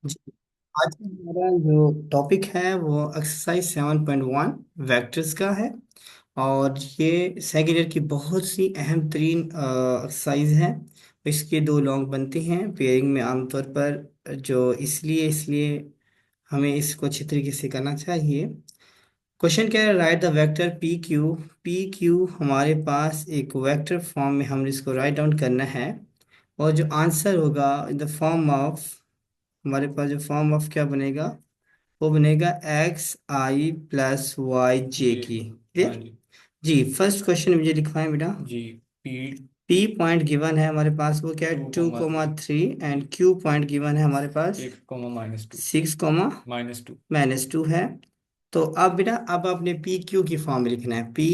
जी, आज का हमारा जो टॉपिक है वो एक्सरसाइज 7.1 वेक्टर्स का है। और ये सेकंड ईयर की बहुत सी अहम तरीन एक्सरसाइज है। इसके दो लॉन्ग बनते हैं पेयरिंग में आमतौर पर, जो इसलिए हमें इसको अच्छी तरीके से करना चाहिए। क्वेश्चन क्या है, right the vector P Q. P Q हमारे पास एक वेक्टर फॉर्म में हम इसको राइट डाउन करना है। और जो आंसर होगा इन द फॉर्म ऑफ, हमारे पास जो फॉर्म ऑफ क्या बनेगा, वो बनेगा x i plus y j जी। की। हाँ क्लियर। जी। जी, फर्स्ट क्वेश्चन मुझे लिखवाएं बेटा। जी। पी पी पॉइंट गिवन है हमारे पास, वो क्या है, two two comma comma three three and Q point given है हमारे पास 6 कोमा सिक्स कोमा -2 -2 है। तो अब बेटा, अब आपने पी क्यू की फॉर्म में लिखना है, पी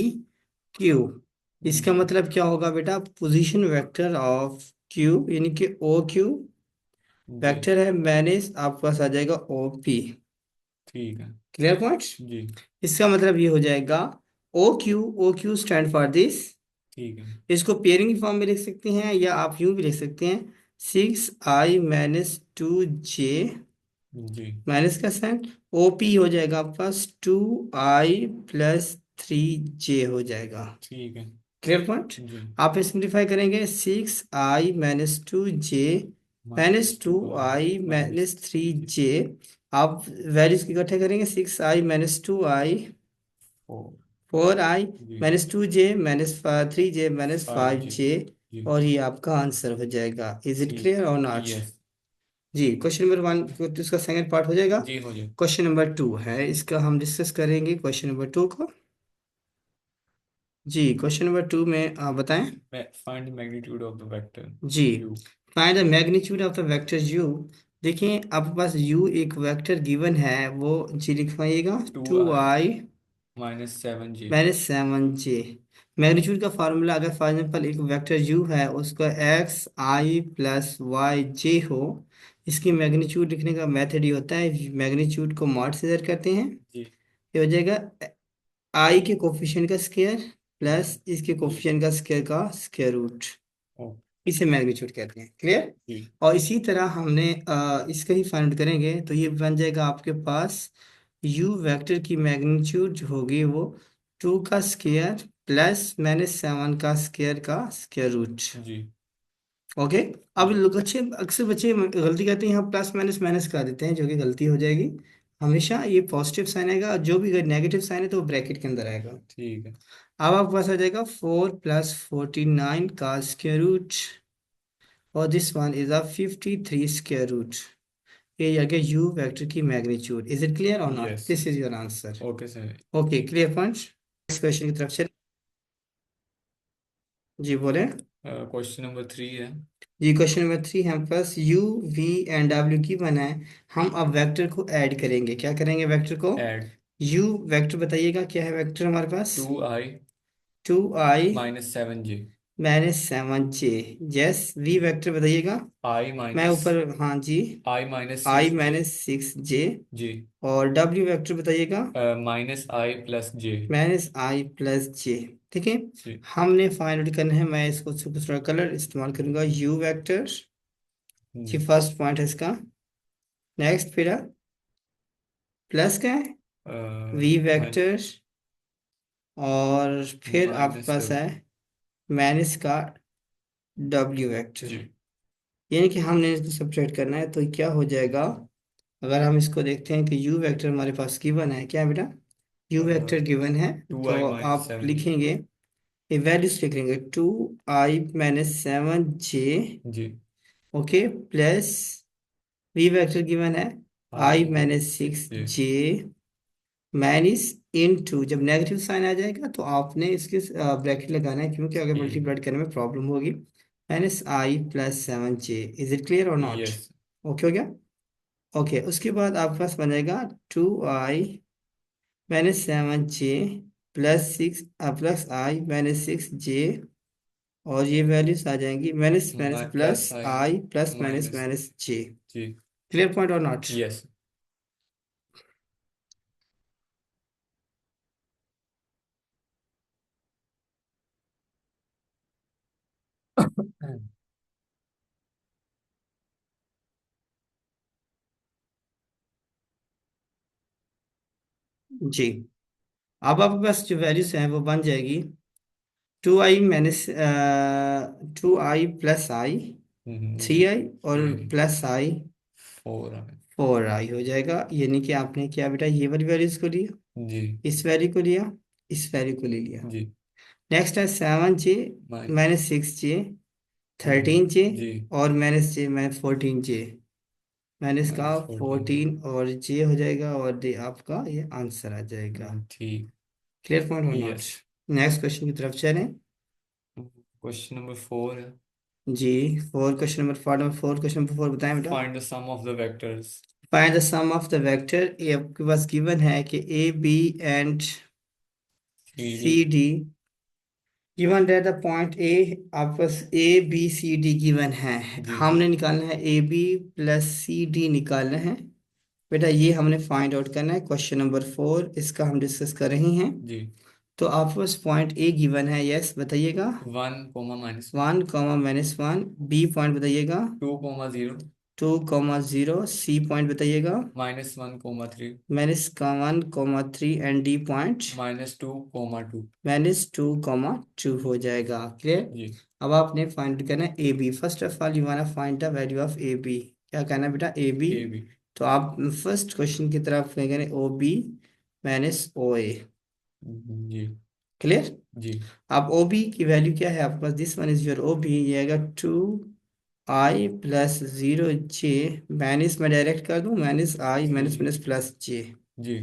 क्यू। इसका जी। मतलब क्या होगा बेटा, पोजीशन वेक्टर ऑफ क्यू, यानी कि ओ क्यू जी। वेक्टर है, मैंने आपके पास आ जाएगा ओ पी। ठीक है। Clear point. जी। इसका मतलब ये हो जाएगा O Q. O Q stand for this. ठीक है। इसको पेयरिंग फॉर्म में लिख सकते हैं या आप यूं भी लिख सकते हैं, 6i - 2j जी। माइनस का साइन। ओ पी हो जाएगा आपके पास 2i + 3j हो जाएगा। ठीक है। Clear point. जी। आप सिंप्लीफाई करेंगे, 6i - 2j minus -2 two i i minus minus three j आप वैल्यूज की इकट्ठे करेंगे, 6i - 2i, 4। 4i जी। -2j - 3j - 5 जी। 5j। जी। और ये आपका आंसर हो जाएगा। इज इट ठीक। क्लियर और नॉट। यस। जी, क्वेश्चन नंबर 1 तो इसका सेकंड पार्ट हो जाएगा। जी हो जाए। क्वेश्चन नंबर 2 है, इसका हम डिस्कस करेंगे क्वेश्चन नंबर 2 को। जी, क्वेश्चन नंबर 2 में आप बताएं। मैं find the magnitude of the vector जी, u. Find the magnitude of the vector u। देखिए आपके पास u एक वेक्टर गिवन है, वो जी लिखवाइएगा, टू टू आई आई -7 जी। -7j। मैग्नीट्यूड का फार्मूला, अगर फॉर एग्जाम्पल एक वेक्टर u है, उसका x i plus y j हो, इसकी मैग्नीट्यूड लिखने का मेथड ये होता है, मैग्नीट्यूड को मॉड से इधर करते हैं। जी। ये हो जाएगा आई के कोफिशिएंट का स्क्वायर जी। प्लस इसके कोफिशिएंट का स्क्वायर का स्क्वायर रूट। ओ। इसे मैग्नीट्यूड कहते हैं। क्लियर। जी। और इसी तरह हमने इसका ही फाइंड करेंगे, तो ये बन जाएगा आपके पास u वेक्टर की मैग्नीट्यूड जो होगी वो 2 का स्क्वायर प्लस -7 का स्क्वायर रूट। जी। ओके। अब जी। लोग अच्छे अक्सर बच्चे गलती करते हैं, यहाँ प्लस माइनस माइनस कर देते हैं, जो कि गलती हो जाएगी। हमेशा ये पॉजिटिव साइन आएगा, जो भी अगर नेगेटिव साइन है तो वो ब्रैकेट के अंदर आएगा। ठीक है। अब आपके पास आ जाएगा 4 + 49 का स्क्वायर रूट, और this one is 53 square root. ये आ गया यू वेक्टर की मैग्नीट्यूड। इज इट क्लियर और not, yes. This is your answer. Okay sir. Okay, clear point. Next question की तरफ से। जी बोले। क्वेश्चन नंबर 3 है। जी, क्वेश्चन नंबर 3 हम पास यू वी एंड डब्ल्यू की बना है। हम अब वेक्टर को ऐड करेंगे, क्या करेंगे वेक्टर को। एड यू वेक्टर बताइएगा क्या है वेक्टर हमारे पास, 2i 2i -7 जी। -7j। यस, वी वेक्टर बताइएगा। i मैं माइनस ऊपर, हाँ जी, i minus i six j -6j। जी। और डब्ल्यू वेक्टर बताइएगा, -i + j -i + j। ठीक है। जी। हमने फाइंड आउट करना है, मैं इसको थोड़ा कलर इस्तेमाल करूंगा, यू वेक्टर जी, जी। फर्स्ट पॉइंट है इसका। नेक्स्ट फिर प्लस का है वी हाँ जी। वेक्टर, और फिर आपके पास है -7 माइनस का डब्ल्यू वेक्टर। जी। यानी कि हमने इसको सब्ट्रैक्ट करना है, तो क्या हो जाएगा। अगर हम इसको देखते हैं कि यू वेक्टर हमारे पास गिवन है, क्या है बेटा, यू वेक्टर गिवन है। टू आई तो माइनस आप सेवन जी। लिखेंगे, ये वैल्यूज लिख लेंगे, 2i - 7j। जी। Okay, plus V vector given है i i minus six six j j minus into, जब नेगेटिव साइन आ जाएगा तो आपने इसके ब्रैकेट लगाना है, क्योंकि अगर ठीक। मल्टीप्लाई करने में प्रॉब्लम होगी। -i + 7j। Is it clear और नॉट। यस। ओके हो गया। ओके, उसके बाद आपके पास बन जाएगा 2i - 7j +6 + i - 6j। और ये वैल्यूज आ जाएंगी minus minus plus plus i i plus minus minus minus j. जी। क्लियर पॉइंट और नॉट। यस। जी। अब आपके पास जो वैल्यूज हैं वो बन जाएगी 2i प्लस आई, थ्री जी। आई और थ्री। प्लस आई, 4i। 4i हो जाएगा। यानी कि आपने क्या बेटा ये वाली वैल्यूज को लिया, जी। इस वैल्यू को लिया, इस वैल्यू को ले लिया। जी। नेक्स्ट है 7j mine. Minus 6j, 13j जी। और minus j minus 14j, minus का -14। 14 और j हो जाएगा और ये आपका ये आंसर आ जाएगा। ठीक। क्लियर पॉइंट और नॉट। यस। नेक्स्ट क्वेश्चन की तरफ चलें। क्वेश्चन नंबर 4 है। जी, फोर क्वेश्चन नंबर फोर बताएं बेटा। Find the sum of the vectors. Find the sum of the vector. ये आपके पास गिवन है कि A B and C D. C D given that the point A, आपके पास A B C D given है। जी। हमने निकालना है A B plus C D निकालना है बेटा। ये हमने फाइंड आउट करना है। क्वेश्चन नंबर फोर इसका हम डिस्कस कर रहे हैं। जी। तो आपके पास पॉइंट ए गिवन है, यस बताइएगा। 1, -1। 1, -1, बी पॉइंट बताइएगा। 2, 0। 2, 0, सी पॉइंट बताइएगा। -1, 3। -1, 3 एंड डी पॉइंट -2, 2। -2, 2 हो जाएगा। क्लियर। जी। अब आपने फाइंड करना है A B. First of all you want find the value of A B. क्या करना है बेटा, ए बी। A B. तो आप फर्स्ट क्वेश्चन की तरफ क्या करें, O B minus O A. जी। क्लियर। जी। अब ओ बी की वैल्यू क्या है आपके पास, this one is your O B, ये आएगा 2i प्लस 0j। माइनस में डायरेक्ट कर दूं, माइनस आई जी। माइनस जी। माइनस प्लस जे। जी।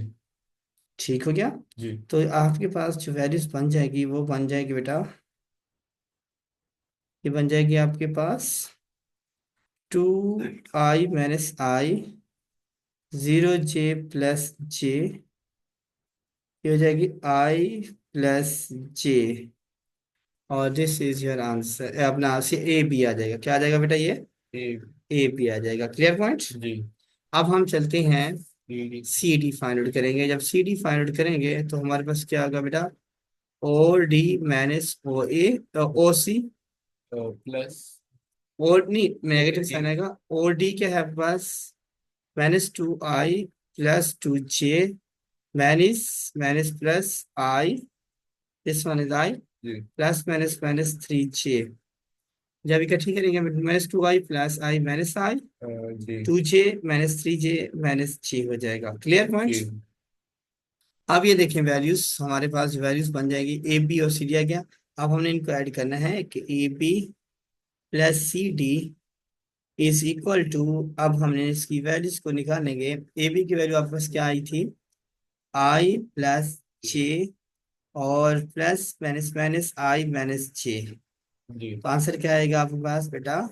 ठीक हो गया। जी। तो आपके पास जो वैल्यूज बन जाएगी वो बन जाएगी बेटा, ये बन जाएगी आपके पास 2i-i, 0j प्लस जे, ये हो जाएगी i+j। और दिस इज योर आंसर। अपना से ए बी आ जाएगा। क्या आ जाएगा बेटा ये, ए। ए बी आ जाएगा। Clear point. जी। अब हम चलते हैं D D. C D find out करेंगे। जब सी डी फाइंड आउट करेंगे तो हमारे पास क्या होगा बेटा, O D minus O A, O C, plus. और नहीं नेगेटिव जी। साइन आएगा। ओ डी क्या है आपके पास, -2i+2j minus minus plus i, this one is i, जी। Plus minus minus 3j। जब इकट्ठी करेंगे -2i+i माइनस आई, जी। 2j-3j -j हो जाएगा। Clear point. जी। अब ये देखें वैल्यूज, हमारे पास वैल्यूज बन जाएगी ए बी और सी डी आ गया। अब हमने इनको ऐड करना है कि A B plus C D is equal to, अब हमने इसकी वैल्यूज को निकालेंगे। ए बी की वैल्यू आपके पास क्या आई थी, i+j और प्लस माइनस माइनस i-j। जी। तो आंसर क्या आएगा आपके पास बेटा,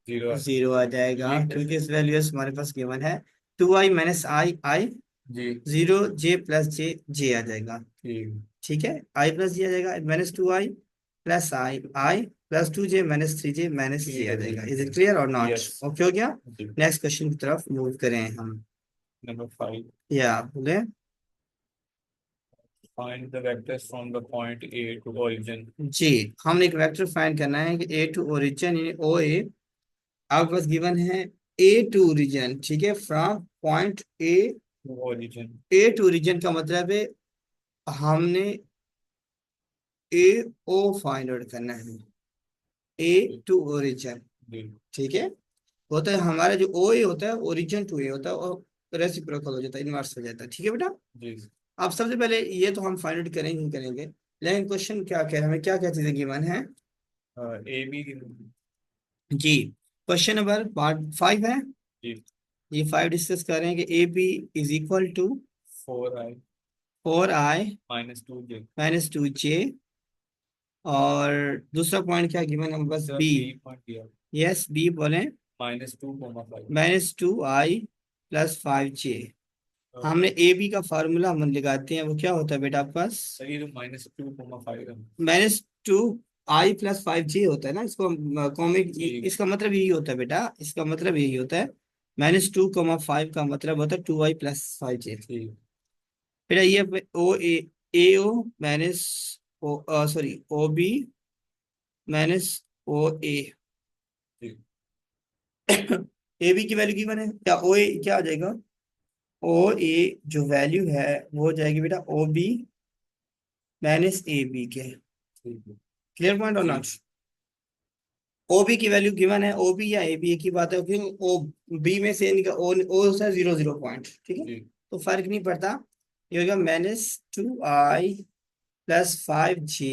0। 0 आ जाएगा, क्योंकि इस वैल्यू हमारे पास गिवन है 2i-i, जी। 0j+j आ जाएगा। ठीक। ठीक है, आई प्लस जी आ जाएगा, -2i+i+2j-3j-j आ जाएगा। इज इट क्लियर और नॉट। यस। ओके हो गया। जी। नेक्स्ट क्वेश्चन की तरफ मूव करें हम। नंबर 5। या बोले। Find the vectors from the point A to origin. जी, हमने एक वेक्टर फाइंड करना है कि ए टू ओरिजिन यानी ओ ए। आपके पास गिवन है ए टू ओरिजिन, ठीक है, from point to origin. A to origin का मतलब है हमने ए ओ फाइंड आउट करना है, ए टू ओरिजिन। जी। ठीक है, होता है हमारा जो ओ ए होता है ओरिजिन टू ए होता है और रेसिप्रोकल हो जाता है, इनवर्स हो जाता है। ठीक है बेटा। जी। अब सबसे पहले ये तो हम फाइंड आउट करेंगे ही करेंगे, लेकिन क्वेश्चन क्या कह रहे हैं, हमें क्या क्या चीजें गिवन है। A B. जी, क्वेश्चन नंबर पार्ट 5 है। जी। ये 5 डिस्कस कर रहे हैं कि A B is equal to 4i 4i -2j। Minus 2j। और दूसरा पॉइंट क्या गिवन है बस, सर बी। बी पॉइंट दिया। यस बी बोले, -2, 5। -2i+5j। हमने ए बी का फार्मूला हम लगाते हैं, वो क्या होता है बेटा आपके पास, सर ये तो -2, 5 है। -2i+5j होता है ना। इसको कॉमिक, ठीक। इसका मतलब यही होता है बेटा, इसका मतलब यही होता है। -2, 5 का मतलब होता है 2i+5j। ठीक। बेटा ये O A O minus O, sorry O B minus O A. ठीक। ए बी की वैल्यू की बने क्या, ओ ए क्या आ जाएगा, ओ ए जो वैल्यू है वो हो जाएगी बेटा O B minus A B के। ठीक है। क्लियर पॉइंट और जी। नॉट? ओ बी की वैल्यू गिवन है, ओ बी या ए बी एक ही बात है, क्योंकि ओ बी में से इनका ओ है 0 0 पॉइंट, ठीक है। जी। तो फर्क नहीं पड़ता। ये होगा minus 2i plus 5j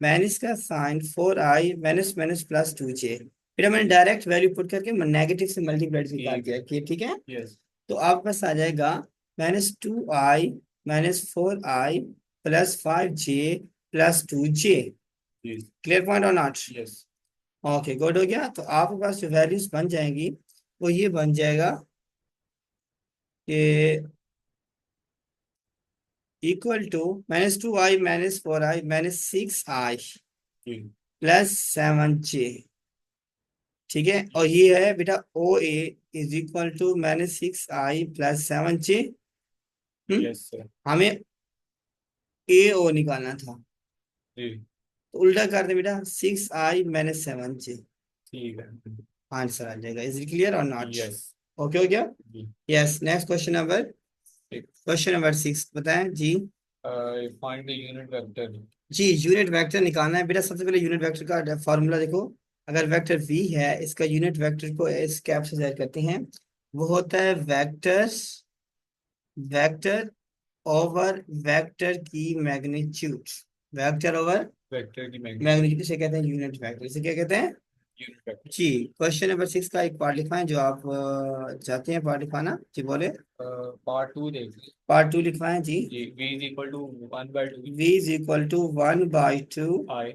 minus का sign 4i minus minus plus 2j। फिर मैंने डायरेक्ट वैल्यू पुट करके नेगेटिव से मल्टीप्लाई निकाल ठीक है। दिया कि ठीक है। यस। तो आपके पास आ जाएगा -2i -4i plus 5j plus 2j। जी। क्लियर पॉइंट और नॉट? यस। ओके गुड हो गया। तो आपके पास जो वैल्यूज बन जाएंगी वो ये बन जाएगा कि equal to -2i -4i -6i ji. Plus 7j। ठीक है, और ये है बेटा O A is equal to -6i plus 7j। Yes sir. हमें ए ओ निकालना था, जी। तो उल्टा कर दे बेटा 6i -7j। ठीक है। आंसर आ जाएगा। इज इट क्लियर और नॉट? यस। ओके हो गया। जी। यस, नेक्स्ट ठीक। क्वेश्चन नंबर 6 बताएं जी। Find the unit vector. जी यूनिट वेक्टर निकालना है बेटा। सबसे पहले यूनिट वेक्टर का फॉर्मूला देखो। अगर वेक्टर v है, इसका यूनिट वेक्टर को इस कैप से जाहिर करते हैं। वो होता है वेक्टर वेक्टर ओवर वेक्टर की मैग्नीट्यूड। वेक्टर ओवर वेक्टर की मैग्नीट्यूड। मैग्नीट्यूड इसे कहते हैं यूनिट वेक्टर। इसे क्या कहते हैं? Unit vector. जी। क्वेश्चन नंबर 6 का एक पार्ट लिखवाएं जो आप चाहते हैं पार्ट लिखवाना जी, बोले। पार्ट टू देख लीजिए। पार्ट 2 लिखवाएं जी। जी। v is equal to 1/2 v is equal to 1/2 i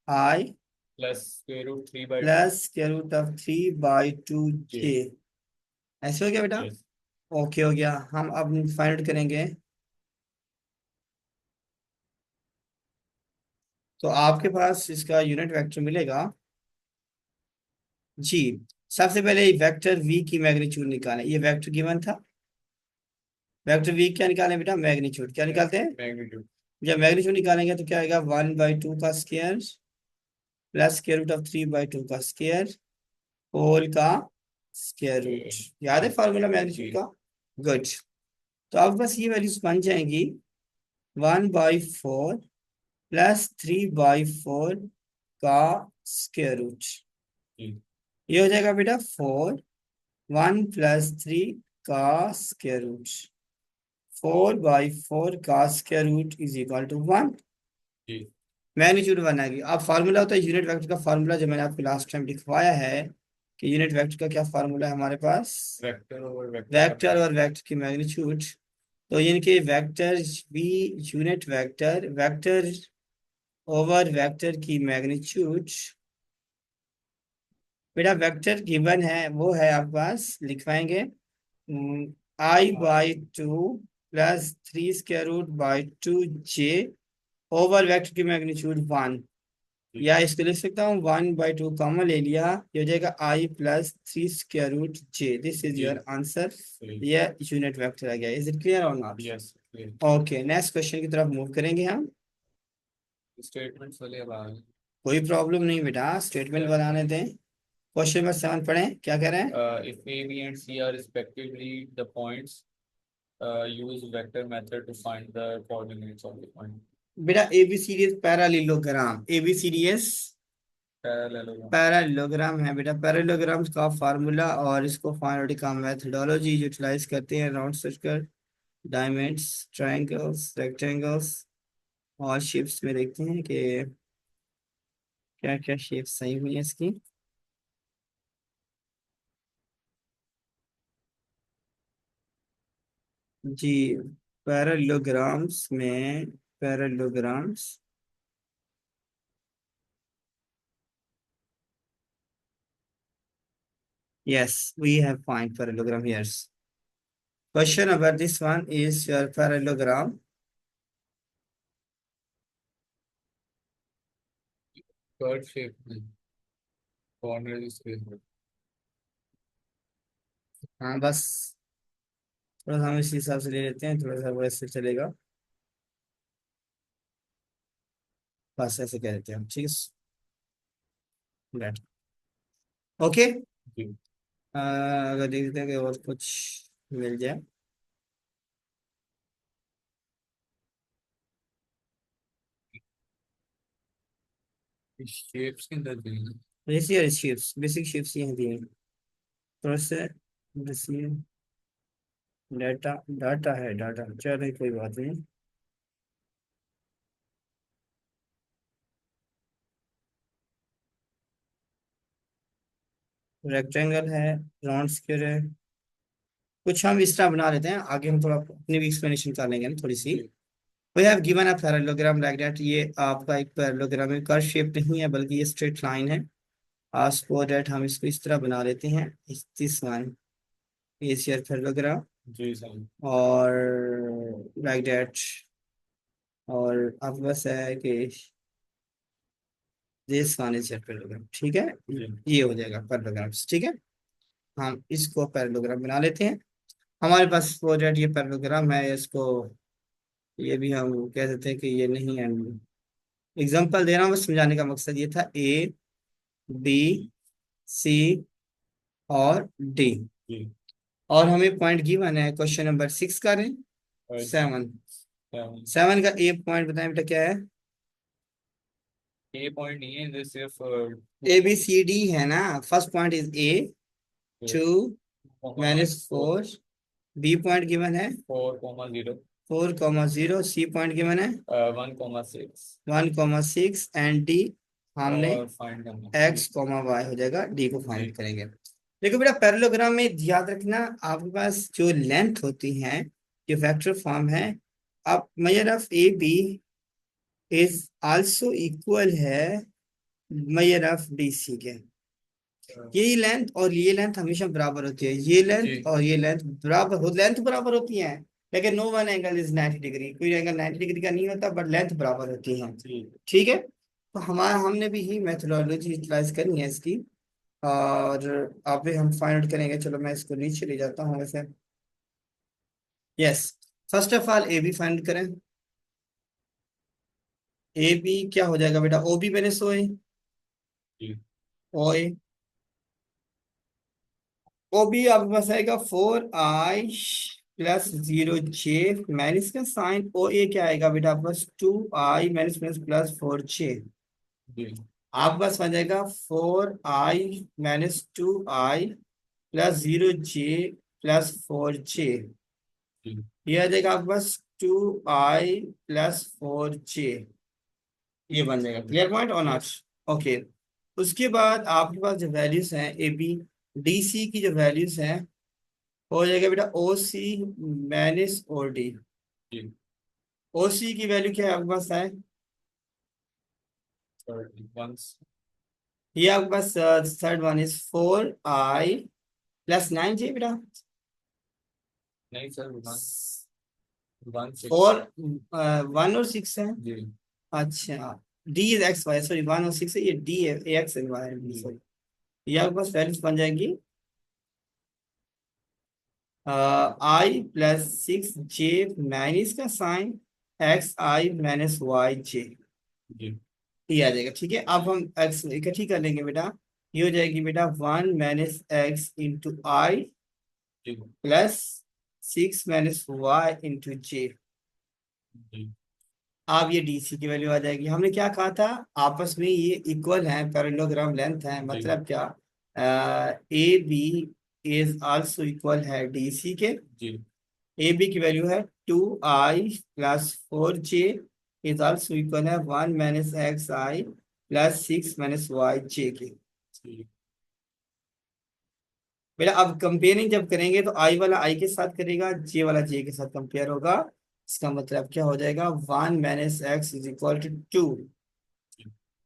i plus square root 3/2 plus square root of 3/2 j। j। ऐसे हो गया बेटा? यस। ओके हो गया। हम अब फाइंड आउट करेंगे। तो आपके पास इसका यूनिट वेक्टर मिलेगा जी। सबसे पहले वेक्टर v की मैग्नीट्यूड निकालें। ये वेक्टर गिवन था। वेक्टर v क्या निकालें बेटा? मैग्नीट्यूड। क्या निकालते हैं? मैग्नीट्यूड। जब मैग्नीट्यूड निकालेंगे तो क्या आएगा? 1/2 का square plus square root of 3/2 का स्क्वायर होल का स्क्वायर रूट। याद है फॉर्मूला मैग्नीट्यूड जी। का? गुड। तो आपके पास ये वैल्यूज बन जाएंगी 1/4 प्लस 3/4 का स्क्वायर रूट। जी। ये हो जाएगा बेटा 1 + 3 का स्क्वायर रूट। 4/4 का square root is equal to 1। जी। मैग्नीट्यूड बनाएगी। अब फार्मूला होता है यूनिट वेक्टर का। फार्मूला जो मैंने आपको लास्ट टाइम लिखवाया है कि यूनिट वेक्टर का क्या फार्मूला है हमारे पास? वेक्टर ओवर वेक्टर का वेक्टर प्रोडक्ट। और वेक्टर की मैग्नीट्यूड। तो इनके वेक्टर भी unit vector vector over vector की मैग्नीट्यूड। बेटा वेक्टर गिवन है वो है आपके पास, लिखवाएंगे i/2 plus 3 square root over vector की मैग्नीट्यूड 1। जी। या इसको लिख सकता हूँ 1/2 कॉमन ले लिया, ये हो जाएगा i + 3 square root j। This is जी। Your answer. सही। ये यूनिट वेक्टर आ गया। इज इट क्लियर और not? Yes. Okay, next question की तरफ मूव करेंगे हम। स्टेटमेंट्स वाले अब आ गए। कोई प्रॉब्लम नहीं बेटा, स्टेटमेंट बनाने दें। क्वेश्चन नंबर 7 पढ़ें, क्या कह रहे हैं? If A, B, and C are respectively the points, use vector method to find the coordinates of the point. बेटा ABCD parallelogram. ABCDs Parallelogram. Parallelogram है बेटा। पैरालेलोग्राम का फार्मूला और इसको फाइंड का मेथडोलॉजी यूटिलाइज करते हैं। Round circle, diamonds, triangles, rectangles और शेप्स में देखते हैं कि क्या क्या शेप सही हुई है इसकी। जी पैरालेलोग्राम्स में पैरालेलोग्राम्स। Yes, we have find parallelogram here. Question about this one is your parallelogram. Curve shape में corner is square. हाँ बस थोड़ा सा हम इसी हिसाब से ले लेते हैं, थोड़ा सा वैसे चलेगा। बस ऐसे कह देते हैं हम, ठीक है। ओके। जी। अगर देखते हैं कि और कुछ मिल जाए। शेप्स के अंदर भी जैसे यार शेप्स, बेसिक शेप्स ये दिए हैं। थोड़ा सा जैसे डाटा, डाटा है, डाटा चलो कोई बात नहीं। रेक्टेंगल है, राउंड स्क्वायर है, कुछ हम इस तरह बना लेते हैं, आगे हम थोड़ा अपनी भी एक्सप्लेनेशन कर लेंगे ना थोड़ी सी। We have given a parallelogram like that, ये आपका एक पैरेललोग्राम है, कर्व शेप नहीं है बल्कि ये स्ट्रेट लाइन है। सो दैट हम इसको इस तरह बना लेते हैं, इस this one is your parallelogram, जी सर। और लाइक दैट। और अब बस है कि this one is your parallelogram, ठीक है। जी ये हो जाएगा पैरेललोग्राम, ठीक है। हम इसको पैरेललोग्राम बना लेते हैं। हमारे पास सो दैट ये पैरेललोग्राम है, इसको ये भी हम कह देते हैं कि ये नहीं है। एग्जाम्पल दे रहा हूँ, बस समझाने का मकसद ये था, ए बी सी और डी। जी। और हमें पॉइंट गिवन है क्वेश्चन नंबर 6 का रें, और 7। सेवन। 7 का ए पॉइंट बताएं बेटा क्या है। ए पॉइंट नहीं है, ये सिर्फ ए बी सी डी है ना। First point is A, 2 minus four 4, B point given है four comma zero 4,0, C point given है 1,6 1,6, एंड डी हमने और फाइंड करना एक्स कॉमा वाई हो जाएगा, डी को जी। फाइंड करेंगे। देखो बेटा पैरेललोग्राम में याद रखना, आपके पास जो लेंथ होती है, जो वेक्टर फॉर्म है, अब major of A B is also equal है मेजर ऑफ डी सी के। ये लेंथ और ये लेंथ हमेशा बराबर होती है, ये जी लेंथ और ये लेंथ बराबर हो, लेंथ बराबर होती है, लेकिन no one angle is 90 degree, कोई एंगल 90 डिग्री का नहीं होता, बट लेंथ बराबर होती है, जी ठीक है। तो हमारा हमने भी ही मेथोडोलॉजी यूटिलाइज करनी है इसकी, और अभी हम फाइंड आउट करेंगे। चलो मैं इसको नीचे ले जाता हूँ वैसे। Yes, first of all A B find करें। ए बी क्या हो जाएगा बेटा, ओ बी मैंने सोए, जी ओ ए, ओ बी आपके पास आएगा 4i + 0j, माइनस का साइन, ओ ए क्या आएगा बेटा आपके पास 2i माइनस माइनस +4j। जी आपके पास आ जाएगा 4i - 2i + 0j + 4j। जी ये आ जाएगा आपके पास 2i + 4j, ये बन जाएगा। क्लियर पॉइंट और नॉट? ओके। उसके बाद आपके पास जो वैल्यूज हैं ए बी डी सी की, जो वैल्यूज हैं हो जाएगा बेटा ओ सी माइनस और डी। जी ओ सी की वैल्यू क्या है आपके पास है, वंस ये आपके पास third one is 4i + 9j बेटा। नहीं सर, वन 1,6 4 1 और 6 है। जी अच्छा, D is X Y, sorry 1 और 6 है, ये डी है, एक्स एंड वाई है, जी सॉरी। ये आपके पास वैल्यूज बन जाएगी i + 6j माइनस का साइन xi - yj, जी ये आ जाएगा, ठीक है। अब हम एक्स इकट्ठी कर लेंगे बेटा, ये हो जाएगी बेटा 1 - x × i ji +6 - y × j। जी अब ये डीसी की वैल्यू आ जाएगी। हमने क्या कहा था, आपस में ये इक्वल है, पैरेललोग्राम लेंथ है, जी मतलब क्या, A B is also equal है डीसी के। जी ए बी की वैल्यू है 2i + 4j is also equal है 1 - xi + 6 - yj के। जी बेटा अब कंपेयरिंग जब करेंगे तो आई वाला आई के साथ करेगा, जे वाला जे के साथ कंपेयर होगा। इसका मतलब क्या हो जाएगा, 1 - x = 2,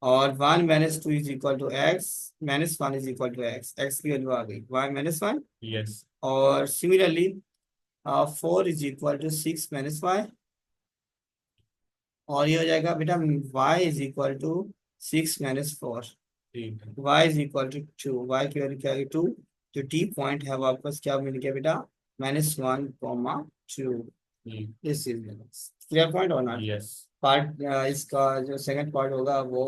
और 1 - 2 = x, -1 = x की वैल्यू आ गई 1 - 1। यस और सिमिलरली 4 = 6 - y, और ये हो जाएगा बेटा y = 6 - 4, ठीक है y = 2, y की वैल्यू क्या है 2। जो टी पॉइंट है वो आपके पास क्या मिल गया बेटा, -1, 2। जी दिस इज क्लियर पॉइंट और नॉट? यस पार्ट इसका जो सेकंड पार्ट होगा वो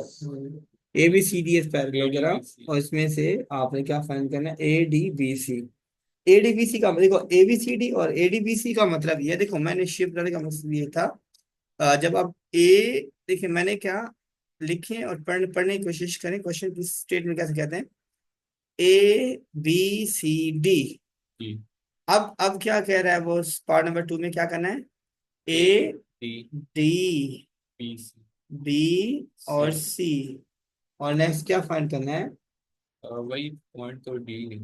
A B C D is parallelogram, ADBC और इसमें से आपने क्या फाइंड करना है, A D B C. A D B C का देखो, ए बी सी डी और ए डी बी सी का मतलब ये देखो, मैंने शिफ्ट करने का मतलब ये था, जब आप ए, देखिए मैंने क्या लिखें और पढ़ने की कोशिश करें। क्वेश्चन की स्टेटमेंट कैसे कहते हैं? ABCD। जी। अब क्या कह रहा है वो, पार्ट नंबर 2 में क्या करना है? A A, D D, B C B C. और सी। और नेक्स्ट क्या फाइंड करना है? वही पॉइंट तो डी है।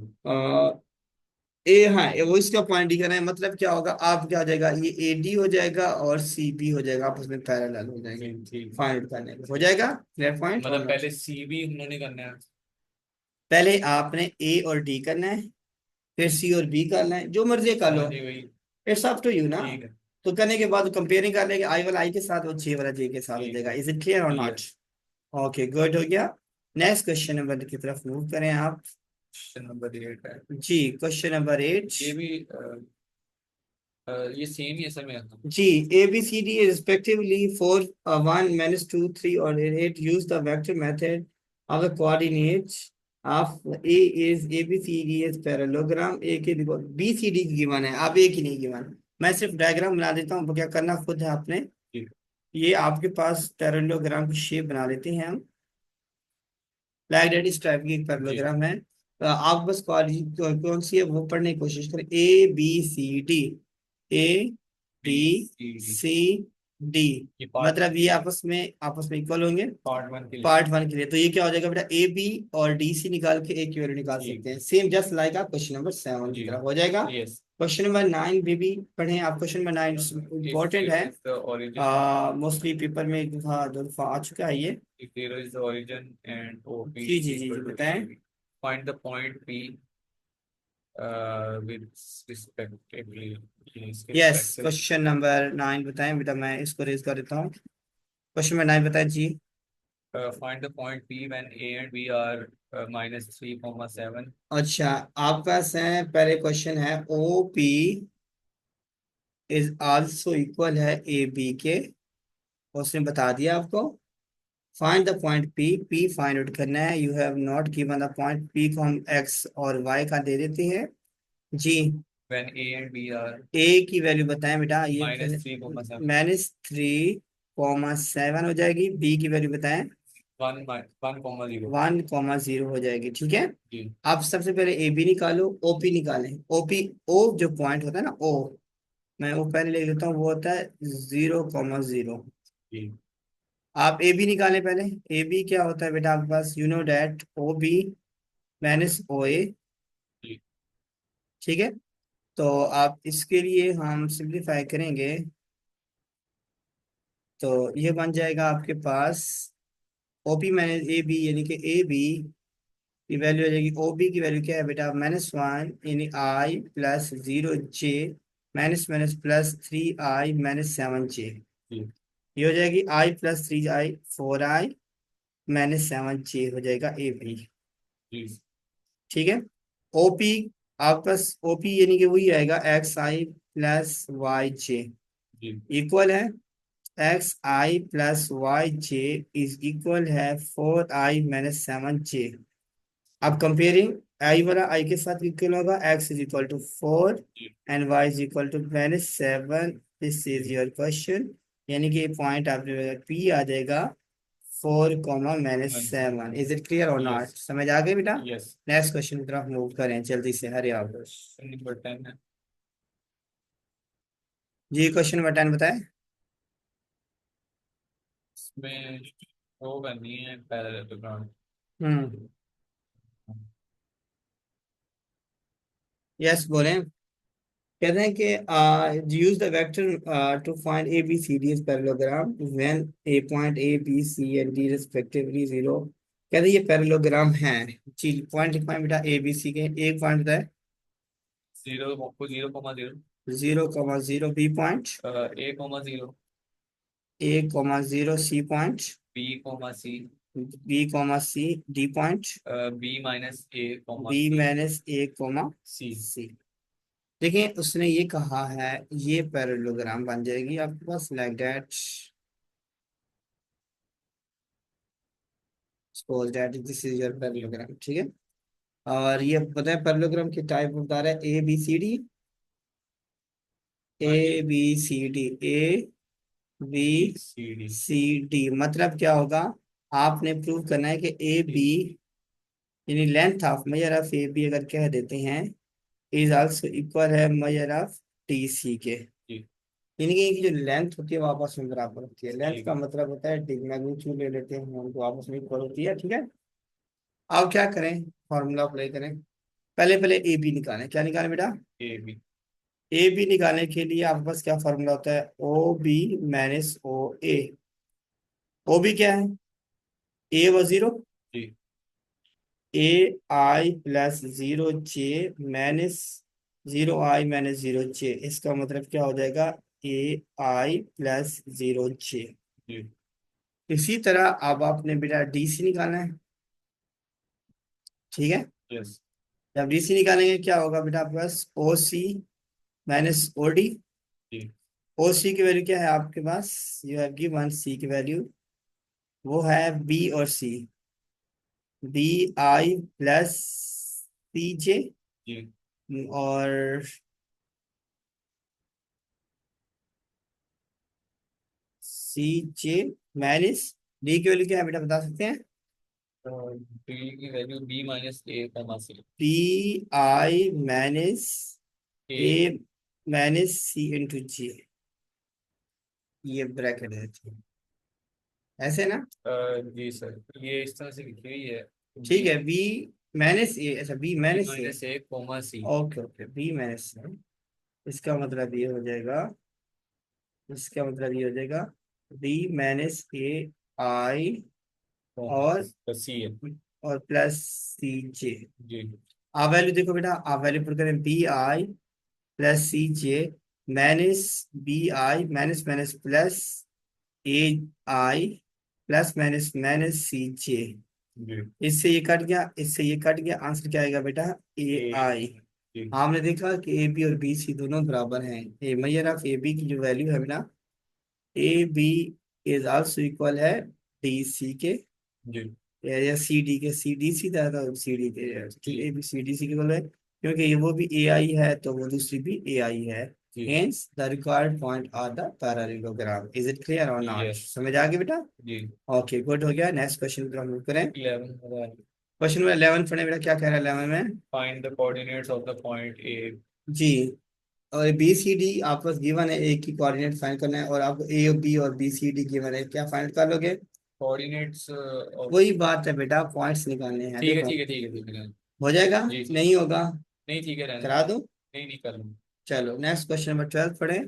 ए, हाँ, वो इसका पॉइंट डी करना है। मतलब क्या होगा, आप क्या हो जाएगा, ये ए डी हो जाएगा और सी बी हो जाएगा, आपस में पैरेलल हो जाएंगे। जी ठीक। फाइंड करने में हो जाएगा क्लियर पॉइंट और मतलब नॉट? पहले सी भी उन्होंने करना है। पहले आपने ए और डी करना है, फिर सी और बी करना है, जो मर्जी कर लो। समझिए वही। इट्स अप टू यू ना। ठीक है। तो करने के बाद कंपेयरिंग कर लेंगे, आई वाला आई के साथ और जे वाला जे के साथ हो ठीक जाएगा। है। इज इट क्लियर और नॉट? क्लियर। ओके, गुड, हो गया। नेक्स्ट क्वेश्चन नंबर की तरफ मूव करें आप। क्वेश्चन नंबर 8 है। जी, क्वेश्चन नंबर 8। ये भी ये सेम ही ऐसा में आता। जी, A B C D respectively four, 1 - 2 3 और 8 use the vector method of the coordinate of A is A B C D is parallelogram. A के बी सी डी की गिवन है, अब ए की नहीं गिवन। मैं सिर्फ डायग्राम बना देता हूँ, क्या करना खुद है आपने। ठीक। ये आपके पास पैरेललोग्राम की शेप बना लेते हैं हम। लाइक दैट इस टाइप की एक जी। पैरेललोग्राम है। आप बस कौन सी है वो पढ़ने की कोशिश करें। ABCD, A B B C D. C D. ये पार्ट मतलब ये आपस में इक्वल होंगे। पार्ट 1 के लिए। पार्ट 1 के लिए तो ये क्या हो जाएगा बेटा, ए बी और डी सी निकाल के एक की वैल्यू निकाल ठीक। सकते हैं, सेम जस्ट लाइक आप क्वेश्चन नंबर 7 की जी। तरफ हो जाएगा। यस। क्वेश्चन नंबर 9 भी पढ़ें आप। क्वेश्चन नंबर 9 if इम्पोर्टेंट है। zero is the origin mostly paper में एक दफा आ चुका है ये। if zero is the origin and OP जी is जी जी जी, equal to बताएं। AB, find the point P with respectively इसके यस, respect से। क्वेश्चन नंबर 9 बताएं बेटा, मैं इसको रेज कर देता हूँ। क्वेश्चन नंबर 9 बताएं जी। Find the point P when A and B are -3, 7। अच्छा, आपके पास है, पहले क्वेश्चन है O P is also equal है ए बी के। उसने बता दिया आपको। Find the point P, P find out करना है। You have not given the point P को हम एक्स और वाई का दे देते हैं जी। when A and B are ए की वैल्यू बताएं बेटा, ये -3, 7। -3,7 हो जाएगी। बी की वैल्यू बताएं, 1, 1, 0। 1,0 हो जाएगी, ठीक है। जी। आप सबसे पहले ए बी निकालो, ओपी निकालें। ओपी, ओ जो पॉइंट होता है ना, ओ, मैं वो पहले लिख लेता हूँ, वो होता है 0,0। जी। आप ए बी निकालें पहले। ए बी क्या होता है बेटा आपके पास, you know that O B minus O A, जी। ठीक है। तो आप इसके लिए हम सिंप्लीफाई करेंगे, तो ये बन जाएगा आपके पास O P minus A B, यानी कि ए बी की वैल्यू हो जाएगी। ओ बी की वैल्यू क्या है बेटा, -1 यानी आई प्लस 0 जे माइनस माइनस +3i - 7 जे। जी। ये हो जाएगी आई प्लस 3i, 4i - 7 जे हो जाएगा ए बी, जी। ठीक है। ओपी आपका, ओपी यानी कि वही आएगा xi + yj जी। इक्वल है xi + yj इज इक्वल है 4i - 7j। अब कंपेयरिंग, आई वाला आई के साथ इक्वल होगा, x इज इक्वल टू 4 जी। And y is equal to -7। This is your question, यानी कि पॉइंट आप पी आ जाएगा 4, -7। इज इट क्लियर और नॉट? यस। समझ आ गई बेटा? यस। नेक्स्ट क्वेश्चन की तरफ मूव करें जल्दी से, हरी आप। क्वेश्चन नंबर 10 है। जी, क्वेश्चन नंबर 10 बताएं। इसमें वो करनी है पैरेललोग्राम। हम्म, यस बोलें। कहते हैं कि use the vector to find A B C D is parallelogram when A point A B C and D respectively 0। कहते हैं ये पैरेललोग्राम है। जी, पॉइंट लिखवाएं बेटा ए बी सी के। एक पॉइंट बताए, 0, 0, 0। 0,0 B point, A, 0। 1,0 C point, B, C। B, C D point, B-A, B C। Minus A comma C। C. देखिए उसने ये कहा है, ये पैरेललोग्राम बन जाएगी आपके पास like that. Suppose that this is your जी। पैरेललोग्राम, ठीक है। और ये पता है पैरेललोग्राम की टाइप बता रहा है, ए बी सी डी। हाँ जी। A B C D, A B B, C, D। C D मतलब क्या होगा, आपने प्रूव करना है कि ए बी यानी length of measure of A B अगर कह देते हैं इज आल्सो इक्वल है मेजर ऑफ डी सी के। जी। यानी कि इनकी जो लेंथ होती है वो आपस में बराबर होती है। लेंथ ठीक का है। मतलब होता है मैग्नीट्यूड ले लेते हैं हम, उनको आपस में इक्वल होती है। ठीक है। अब क्या करें, फॉर्मूला अप्लाई करें। पहले पहले ए बी निकालें। क्या निकालें बेटा? A B. ए बी निकालने के लिए आपके पास क्या फॉर्मूला होता है? O B minus O A. O B क्या है? ए व zero, ji. A I plus zero J minus zero I minus zero जे। इसका मतलब क्या हो जाएगा? ए आई प्लस जीरो जे। जी। इसी तरह अब आपने बेटा डी सी निकालना है। ठीक है। यस। जब डी सी निकालेंगे क्या होगा बेटा आपके पास? ओ सी माइनस ओ डी। जी। ओ सी की वैल्यू क्या है आपके पास? यू हैव गिवन सी की वैल्यू, वो है बी और सी। B I plus C J, जी। और सी जे माइनस डी की वैल्यू क्या है बेटा बता सकते हैं? बी की value B minus A comma C. B I minus A. A minus C into J. ये ब्रैकेट है, ऐसे ना? जी सर, ये इस तरह से लिखी हुई है। ठीक बी। है। बी माइनस ए, अच्छा B B minus A. Minus A comma C. Okay okay, B minus A. इसका मतलब ये हो जाएगा, इसका मतलब ये हो जाएगा B minus A I comma और सी है। Plus C J. जी। आप वैल्यू देखो बेटा, आप वैल्यू पुट करें B I plus C J minus B I minus minus plus A I plus minus minus C J. जी। इससे ये कट गया, इससे ये कट गया, आंसर क्या आएगा बेटा? ए ए। आई। जी। हमने देखा कि ए बी और बी सी दोनों बराबर हैं। A major of A B की जो वैल्यू है बेटा, A B is also equal है डी सी के, जी। या सी डी के। सी डी सी था तो सी डी के, जी। A B C D C के इक्वल है, क्योंकि ये वो भी ए आई है तो वो दूसरी भी ए आई है। जी। Hence, the required point are the parallelogram. Is it clear or not? Yes. समझ आ गया बेटा? जी। ओके गुड, हो गया। नेक्स्ट क्वेश्चन पर हम लोग करें। 11। क्वेश्चन नंबर 11 पढ़े बेटा, क्या कह रहा है 11 में? Find the coordinates of the point A. जी, और बी सी डी आपको गिवन है, ए की कोऑर्डिनेट फाइंड करना है, और आपको ए और बी और बी सी डी गिवन है, क्या फाइंड कर लोगे? Coordinates of. वही बात है बेटा, पॉइंट्स निकालने हैं ठीक है, देखो। ठीक है, ठीक है, ठीक है। हो जाएगा? जी, जी। नहीं होगा? नहीं, ठीक है, रहने करा दो। दूं? नहीं, नहीं कर लूँ। चलो नेक्स्ट क्वेश्चन नंबर 12 पढ़े।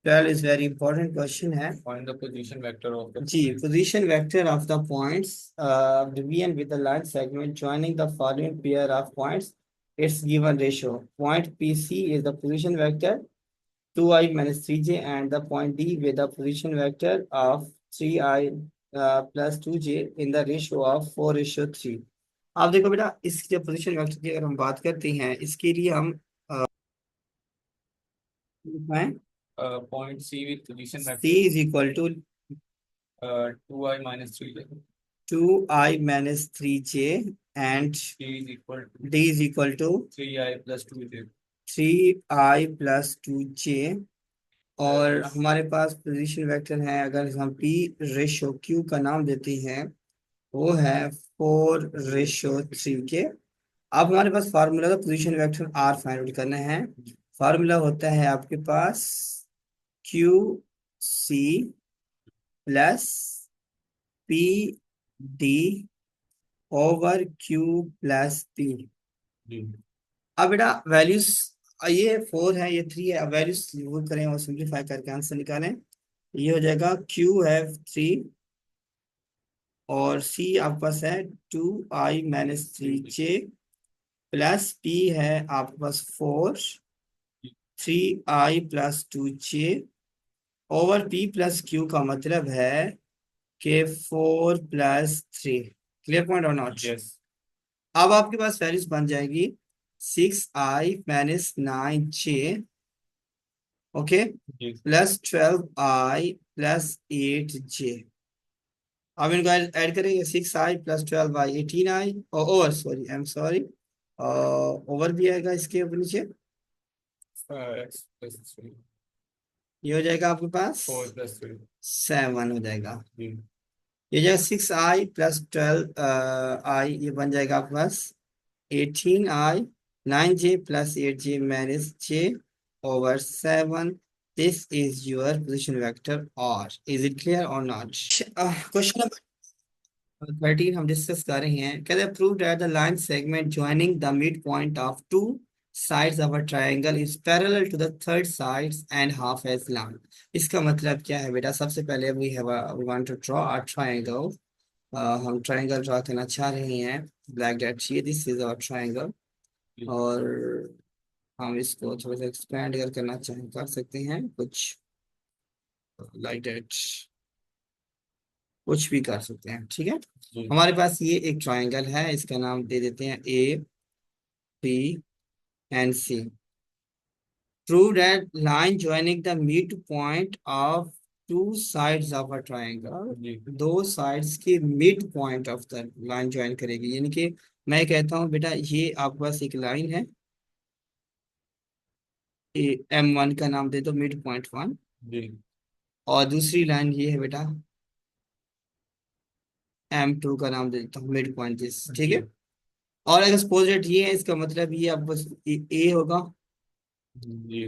12 इज वेरी इंपॉर्टेंट क्वेश्चन है। Find the position vector of the G, point. position vector of the points begin with the line segment joining the following pair of points. Its given ratio. Point PC is the position vector 2i minus 3j, and the point D with the position vector of 3i plus 2j in the ratio of 4:3। आप देखो बेटा, इसके position vector की अगर हम बात करते हैं, इसके लिए हम लिखवाएं point C with position C vector is equal to 2i-3 है। 2i minus 3j and D is equal to D is equal to 3i+2j। 3i+2j। और Whereas हमारे पास पोजीशन वेक्टर है, अगर हम P रेशो Q का नाम देते हैं, वो है 4:3 के। अब हमारे पास फार्मूला का position vector R find out करना है। फार्मूला होता है आपके पास QC plus PD over Q plus P। जी। अब बेटा वैल्यूज, ये 4 है, ये 3 है, अब वैल्यूज यूज करें और सिंप्लीफाई करके आंसर निकालें। ये हो जाएगा क्यू है 3, और सी आपके पास है 2i-3j, प्लस पी है आपके पास 4, 3i+2j, over P plus Q का मतलब है कि 4+3। क्लियर पॉइंट और नॉट? यस। अब आपके पास वैल्यूज बन जाएगी 6i-9j, ओके, जी। Plus 12i plus 8j। अब इनको ऐड करेंगे, 6i+12i 18i, और sorry, I am sorry, over भी आएगा इसके ऊपर नीचे। x+3। ये हो जाएगा आपके पास 4+3। 7 हो जाएगा। जी। ये जो 6i+12i ये बन जाएगा आपके पास 18i, 9j+8j-j/7। This is your position vector. और इज इट क्लियर और नॉट? क्वेश्चन 13 हम डिस्कस कर रहे हैं। कहते हैं prove that the line segment joining the mid point of two sides of a triangle is parallel to the third sides and half as long. इसका मतलब क्या है बेटा? सबसे पहले we want to draw a triangle. हम triangle draw करना चाह रहे हैं। लाइक दैट, ये दिस इज आवर ट्रायंगल। और हम इसको थोड़ा सा एक्सपेंड करना चाहें कर सकते हैं कुछ लाइक दैट, कुछ भी कर सकते हैं। ठीक है, हमारे पास ये एक ट्रायंगल है, इसका नाम दे देते हैं ABNC। Prove that line joining the mid point of two sides of a triangle, दो साइड्स के mid point of the line join करेगी। यानी कि मैं कहता हूँ बेटा ये आपके पास एक लाइन है, M1 का नाम दे दो मिड पॉइंट 1। और दूसरी लाइन ये है बेटा, M2 का नाम दे देता हूँ मिड पॉइंट दिस। ठीक है, और अगर सपोज दैट ये है, इसका मतलब ये आप बस ए होगा,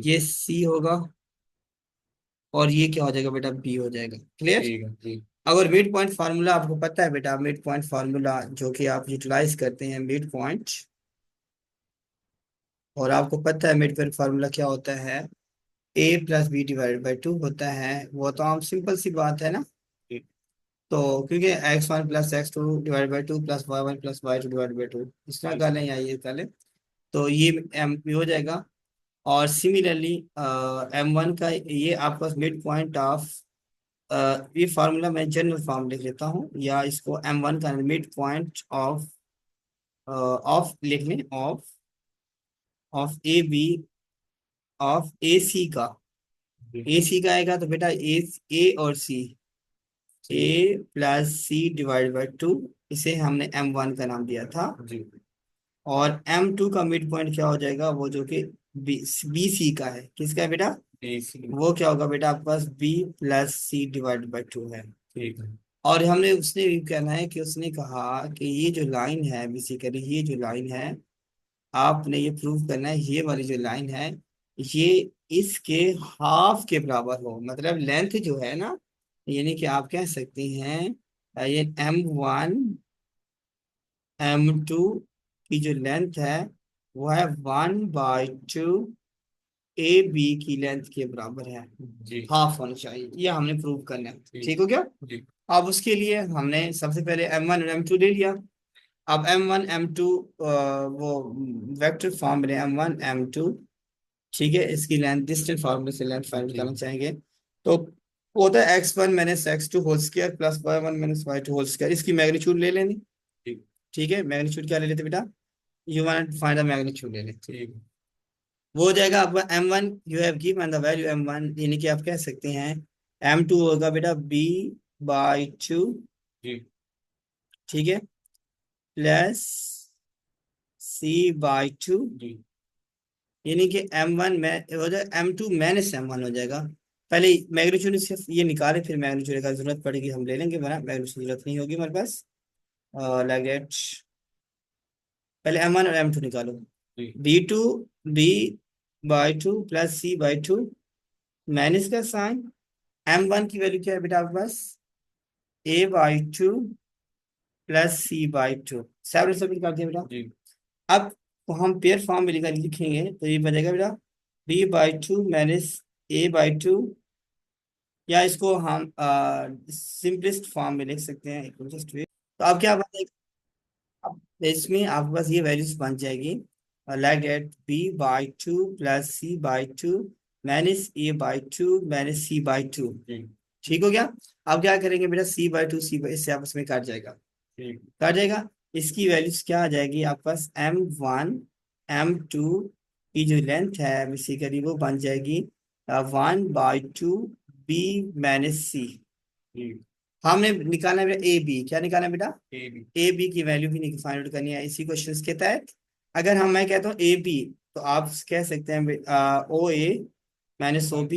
ये सी होगा, और ये क्या हो जाएगा बेटा? बी हो जाएगा। क्लियर? अगर मिड पॉइंट फार्मूला आपको पता है बेटा, मिड पॉइंट फार्मूला जो कि आप यूटिलाइज करते हैं मिड पॉइंट, और आपको पता है मिड पॉइंट फार्मूला क्या होता है? A+B/2 होता है। वो तो आम सिंपल सी बात है ना। तो क्योंकि x1+x2/2 प्लस y1+y2/2 इस तरह का नहीं आई कर ले, तो ये एम हो जाएगा। और सिमिलरली M1 का ये आपका मिड पॉइंट ऑफ, ये फार्मूला मैं जनरल फॉर्म लिख लेता हूँ, या इसको M1 का मिड पॉइंट ऑफ ऑफ लिख लें, ऑफ AC का। AC का आएगा तो बेटा A और C, A+C/2, इसे हमने M1 का नाम दिया था। और M2 का मिड पॉइंट क्या हो जाएगा? वो जो कि BC का है। किसका है बेटा? वो क्या होगा बेटा आपके पास? B+C/2 है। ठीक है, और हमने उसने भी कहना है कि उसने कहा कि ये जो लाइन है बेसिकली, ये जो लाइन है आपने ये प्रूव करना है, ये वाली जो लाइन है ये इसके हाफ के बराबर हो। मतलब लेंथ जो है ना, यानी कि आप कह सकते हैं ये M1 M2 की जो लेंथ है वो है 1/2 AB की लेंथ के बराबर है। हाफ होना चाहिए, ये हमने प्रूव करना है। ठीक हो गया? अब उसके लिए हमने सबसे पहले M1 और M2 ले लिया। अब M1 M2 वो वेक्टर फॉर्म में M1 M2। ठीक है, इसकी लेंथ डिस्टेंस फॉर्मूले से लेंथ फाइंड करना चाहेंगे, तो वो होता है x1 - x2 whole square plus y1 - y2 whole square. इसकी मैग्नीट्यूड ले लेनी। ठीक है, मैग्नीट्यूड क्या ले लेते बेटा? You want to find the magnitude ले लेते। वो हो जाएगा आपका M1 you have given the value M1, यानी कि आप कह सकते हैं M2 होगा बेटा B/2। ठीक है, प्लस C/2, यानी कि M1 में हो जाएगा M2 - M1 हो जाएगा। पहले मैग्नीट्यूड सिर्फ ये निकाले, फिर मैग्नीट्यूड का जरूरत पड़ेगी हम ले लेंगे, वरना मैग्नीट्यूड की जरूरत नहीं होगी हमारे पास। लाइक दैट, पहले M1 और M2 निकालो। B2 B/2 plus C/2 minus का साइन। M1 की वैल्यू क्या है बेटा आपके पास? A/2 plus C/2। सेवन सब निकाल दिया बेटा। अब तो हम पेयर फॉर्म में लिखेंगे तो ये बनेगा बेटा B/2 माइनस A/2, या इसको हम सिंपलेस्ट फॉर्म में लिख सकते हैं जस्ट वे। तो अब क्या बनेगा? अब इसमें आपके पास ये वैल्यूज बन जाएगी like that B/2 plus C/2 minus A/2 minus C/2। ठीक हो गया? अब क्या करेंगे बेटा? C/2 इससे आपस में काट जाएगा, काट जाएगा। इसकी वैल्यूज क्या आ जाएगी आपके पास? M1 M2 की जो लेंथ है बेसिकली वो बन जाएगी 1/2 B - C। हमने निकालना है बेटा AB। क्या निकालना है बेटा? AB की वैल्यू भी फाइंड आउट करनी है इसी क्वेश्चन के तहत। अगर हम मैं कहता हूँ AB, तो आप कह सकते हैं OA - OB।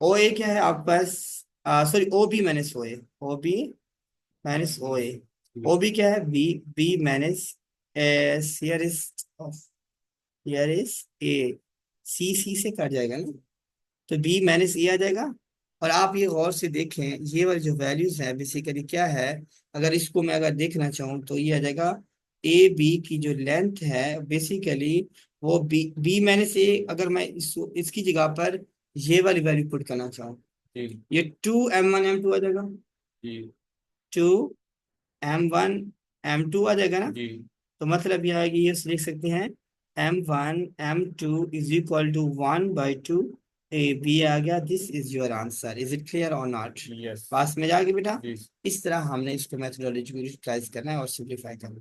OA क्या है आपके पास? Sorry, O B minus O A, O B minus O A. O B क्या है? B, B minus here is, here is A, C, C से कट जाएगा ना, तो बी माइनस ए आ जाएगा। और आप ये गौर से देखें, ये वाली जो वैल्यूज है बेसिकली क्या है, अगर इसको मैं अगर देखना चाहूँ तो ये आ जाएगा, ए बी की जो लेंथ है बेसिकली वो बी, बी माइनस ए, अगर मैं इसकी जगह पर ये वाली वैल्यू पुट करना चाहूँ, जी ये 2m1 m2 आ जाएगा, जी 2m1 m2 आ जाएगा ना। जी। तो मतलब यह है कि ये लिख सकते हैं m1 m2 is equal to 1/2 A B आ गया। This is your answer. Is it clear और नॉट? यस। पास में जाके बेटा, जी। इस तरह हमने इसको मैथोडोलॉजी को यूटिलाइज करना है और सिंप्लीफाई करना है।